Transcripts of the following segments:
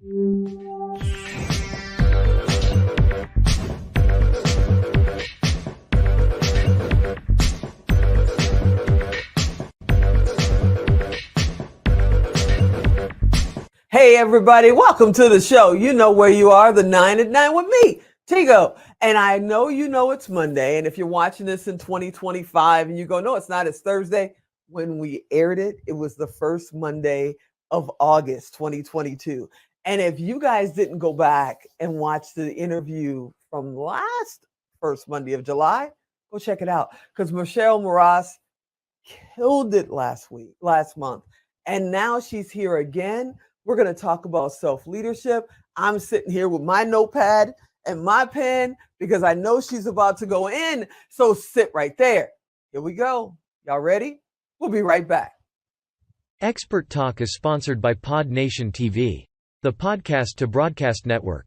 Hey, everybody, welcome to the show. You know where you are, the 9 at 9 with me, Tigo. And I know you know it's Monday. And if you're watching this in 2025 and you go, no, it's not, it's Thursday. When we aired it, it was the first Monday of August 2022. And if you guys didn't go back and watch the interview from last first Monday of July, go check it out. Because Michelle Mras killed it last month. And now she's here again. We're going to talk about self-leadership. I'm sitting here with my notepad and my pen because I know she's about to go in. So sit right there. Here we go. Y'all ready? We'll be right back. Expert Talk is sponsored by Pod Nation TV, the podcast to broadcast network.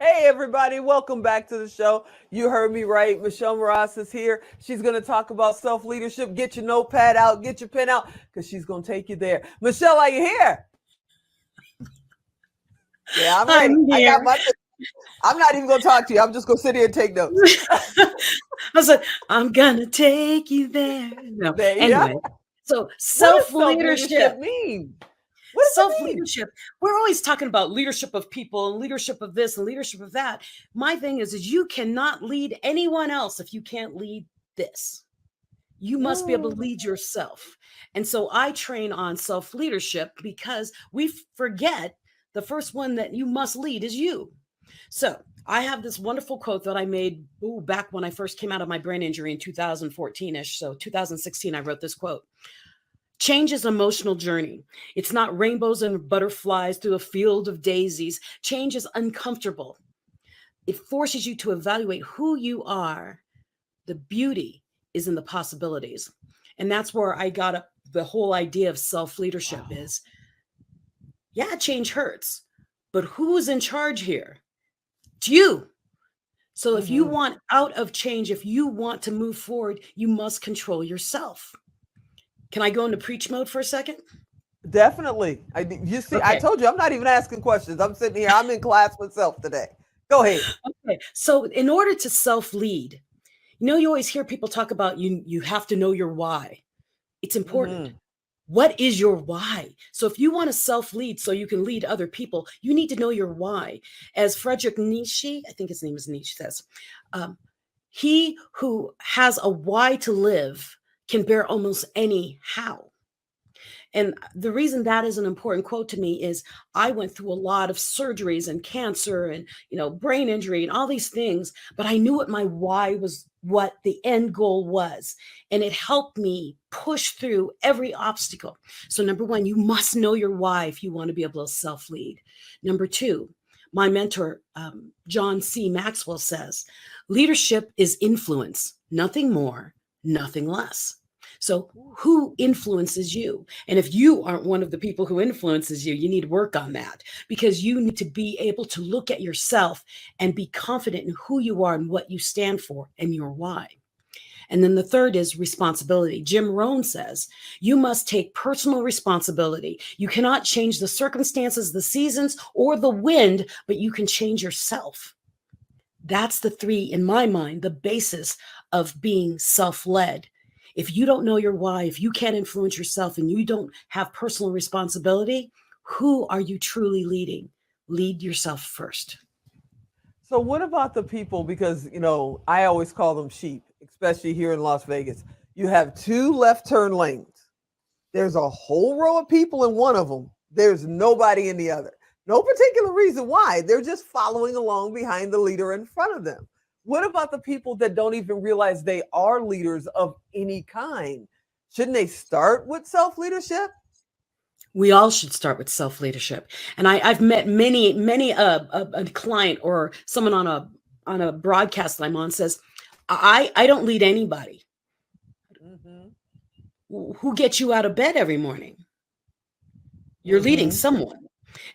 Hey, everybody, welcome back to the show. You heard me right. Michelle Mras is here. She's going to talk about self-leadership. Get your notepad out, get your pen out, because she's going to take you there. Michelle, are you here? Yeah, I'm ready. I got my. I'm not even going to talk to you. I'm just going to sit here and take notes. I was like, I'm going to take you there. No. There you anyway, go. So self-leadership mean? Self-leadership. We're always talking about leadership of people and leadership of this and leadership of that. My thing is you cannot lead anyone else if you can't lead this. You must be able to lead yourself. And so I train on self-leadership because we forget the first one that you must lead is you. So I have this wonderful quote that I made back when I first came out of my brain injury in 2014-ish. So 2016, I wrote this quote. Change is an emotional journey. It's not rainbows and butterflies through a field of daisies. Change is uncomfortable. It forces you to evaluate who you are. The beauty is in the possibilities. And that's where I got the whole idea of self-leadership is, yeah, change hurts, but who's in charge here? It's you. So if you want out of change, if you want to move forward, you must control yourself. Can I go into preach mode for a second? Definitely. You see, okay. I told you I'm not even asking questions. I'm sitting here. I'm in class myself today. Go ahead. Okay. So in order to self-lead, you always hear people talk about you have to know your why. It's important. What is your why? So if you want to self-lead so you can lead other people, you need to know your why. As Friedrich Nietzsche, I think his name is Nietzsche, says, he who has a why to live can bear almost any how. And the reason that is an important quote to me is I went through a lot of surgeries and cancer and, brain injury and all these things, but I knew what my why was, what the end goal was. And it helped me push through every obstacle. So number one, you must know your why if you want to be able to self-lead. Number two, my mentor, John C. Maxwell says, leadership is influence, nothing more, nothing less. So who influences you? And if you aren't one of the people who influences you, you need to work on that because you need to be able to look at yourself and be confident in who you are and what you stand for and your why. And then the third is responsibility. Jim Rohn says, you must take personal responsibility. You cannot change the circumstances, the seasons, or the wind, but you can change yourself. That's the three, in my mind, the basis of being self-led. If you don't know your why, if you can't influence yourself and you don't have personal responsibility, who are you truly leading? Lead yourself first. So what about the people, because, I always call them sheep, especially here in Las Vegas. You have two left turn lanes. There's a whole row of people in one of them. There's nobody in the other. No particular reason why. They're just following along behind the leader in front of them. What about the people that don't even realize they are leaders of any kind? Shouldn't they start with self-leadership? We all should start with self-leadership. And I've met many a client or someone on on a broadcast that I'm on says, I don't lead anybody. Mm-hmm. Who gets you out of bed every morning? You're leading Mm-hmm. someone.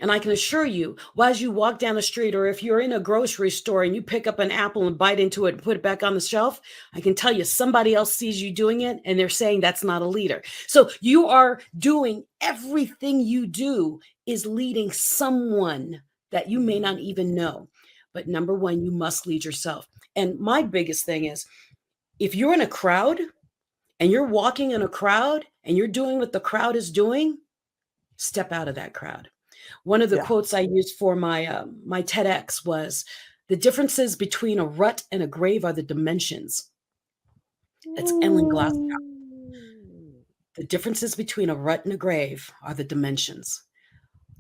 And I can assure you, as you walk down the street, or if you're in a grocery store and you pick up an apple and bite into it and put it back on the shelf, I can tell you somebody else sees you doing it and they're saying that's not a leader. So you are doing everything you do is leading someone that you may not even know. But number one, you must lead yourself. And my biggest thing is, if you're in a crowd and you're walking in a crowd and you're doing what the crowd is doing, step out of that crowd. One of the Yeah. quotes I used for my TEDx was, "The differences between a rut and a grave are the dimensions." That's Ellen Glass. Ooh. The differences between a rut and a grave are the dimensions.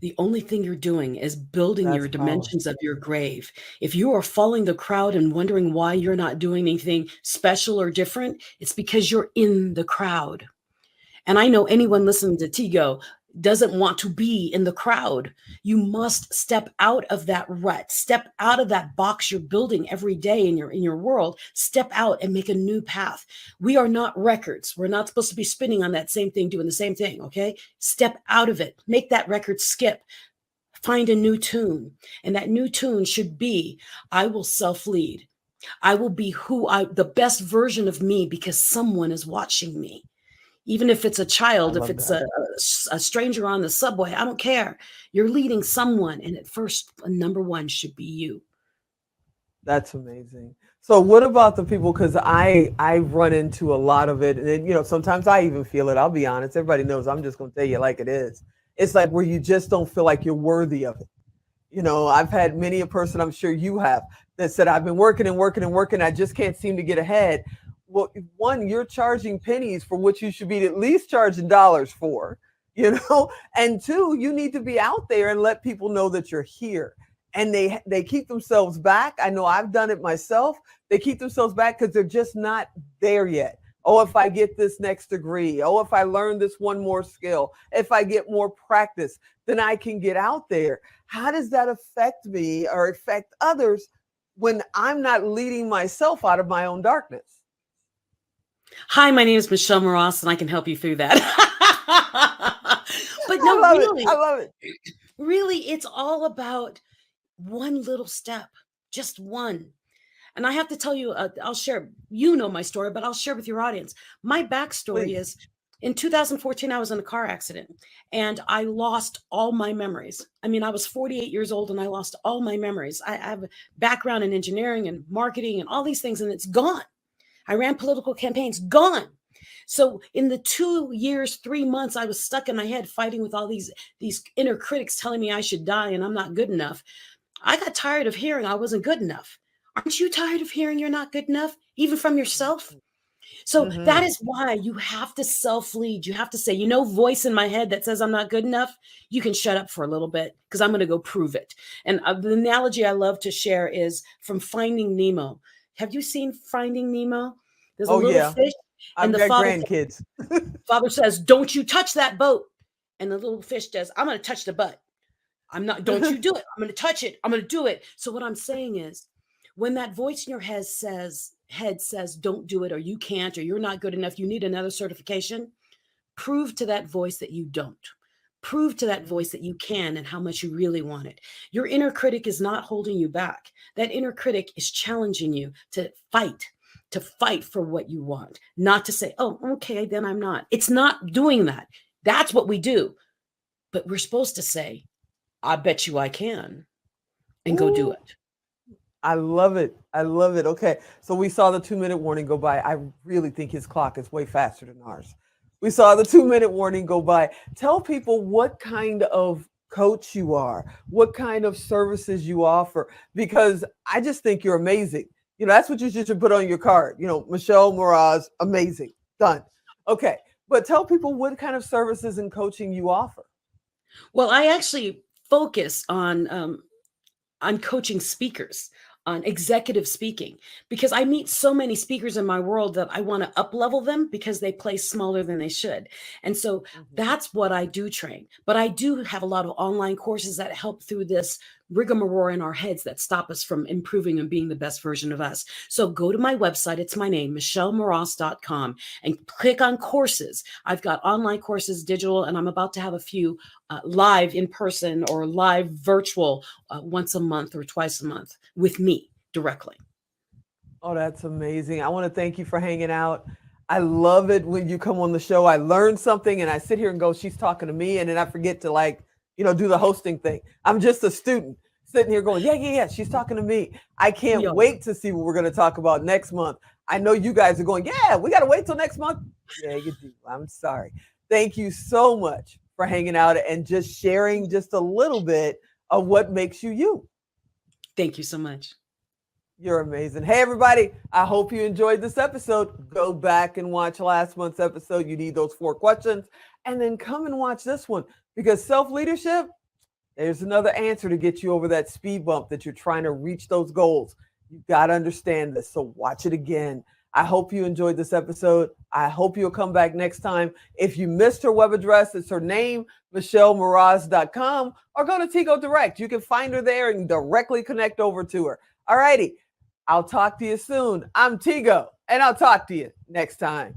The only thing you're doing is building That's your powerful. dimensions of your grave. If you are following the crowd and wondering why you're not doing anything special or different, it's because you're in the crowd. And I know anyone listening to Tigo doesn't want to be in the crowd. You must step out of that rut, step out of that box you're building every day in your world, step out and make a new path. We are not records. We're not supposed to be spinning on that same thing, doing the same thing. Okay. Step out of it, make that record skip, find a new tune. And that new tune should be, I will self-lead. I will be the best version of me because someone is watching me. Even if it's a I child, if love it's that. a stranger on the subway, I don't care. You're leading someone. And at first, number one should be you. That's amazing. So what about the people? Because I run into a lot of it, and then, sometimes I even feel it. I'll be honest. Everybody knows I'm just going to tell you like it is. It's like where you just don't feel like you're worthy of it. I've had many a person, I'm sure you have, that said, I've been working and working and working. I just can't seem to get ahead. Well, one, you're charging pennies for what you should be at least charging dollars for, and two, you need to be out there and let people know that you're here. And they keep themselves back. I know I've done it myself. They keep themselves back because they're just not there yet. Oh, if I get this next degree, oh, if I learn this one more skill, if I get more practice, then I can get out there. How does that affect me or affect others when I'm not leading myself out of my own darkness? Hi, my name is Michelle Mras, and I can help you through that. But I no, love it. I love it. really, it's all about one little step, just one. And I have to tell you, I'll share, my story, but I'll share with your audience. My backstory Please. is, in 2014, I was in a car accident and I lost all my memories. I mean, I was 48 years old and I lost all my memories. I have a background in engineering and marketing and all these things, and it's gone. I ran political campaigns, gone. So in the 2 years, 3 months, I was stuck in my head fighting with all these inner critics telling me I should die and I'm not good enough. I got tired of hearing I wasn't good enough. Aren't you tired of hearing you're not good enough, even from yourself? So that Mm-hmm. is why you have to self-lead. You have to say, voice in my head that says I'm not good enough, you can shut up for a little bit because I'm going to go prove it. And the analogy I love to share is from Finding Nemo. Have you seen Finding Nemo? There's a Oh, little yeah. fish, and I've the got father grandkids. father says, "Don't you touch that boat." And the little fish says, "I'm going to touch the butt. I'm not, don't you do it. I'm going to touch it. I'm going to do it." So what I'm saying is, when that voice in your head says, "Don't do it," or "You can't," or "You're not good enough, you need another certification," prove to that voice that you don't. Prove to that voice that you can and how much you really want it. Your inner critic is not holding you back. That inner critic is challenging you to fight for what you want, not to say, "Oh, okay, then I'm not." It's not doing that. That's what we do. But we're supposed to say, "I bet you I can," and go do Ooh, it. I love it. I love it. Okay. So we saw the 2-minute warning go by. I really think his clock is way faster than ours. We saw the 2-minute warning go by. Tell people what kind of coach you are, what kind of services you offer, because I just think you're amazing. That's what you should put on your card. Michelle Mraz, amazing. Done. Okay. But tell people what kind of services and coaching you offer. Well, I actually focus on coaching speakers, on executive speaking, because I meet so many speakers in my world that I want to up level them because they play smaller than they should. And so Mhm. that's what I do train. But I do have a lot of online courses that help through this rigmarole in our heads that stop us from improving and being the best version of us. So go to my website. It's my name, michellemras.com, and click on courses. I've got online courses, digital, and I'm about to have a few live in person or live virtual once a month or twice a month with me directly. Oh, that's amazing. I want to thank you for hanging out. I love it when you come on the show. I learn something and I sit here and go, she's talking to me. And then I forget to do the hosting thing. I'm just a student sitting here going, yeah, she's talking to me. I can't wait to see what we're going to talk about next month. I know you guys are going, yeah, we got to wait till next month. Yeah, you do. I'm sorry. Thank you so much for hanging out and just sharing just a little bit of what makes you you. Thank you so much. You're amazing. Hey, everybody. I hope you enjoyed this episode. Go back and watch last month's episode. You need those 4 questions. And then come and watch this one, because self-leadership, there's another answer to get you over that speed bump that you're trying to reach those goals. You've got to understand this. So watch it again. I hope you enjoyed this episode. I hope you'll come back next time. If you missed her web address, it's her name, michellemras.com, or go to Tigo Direct. You can find her there and directly connect over to her. All righty. I'll talk to you soon. I'm Tigo, and I'll talk to you next time.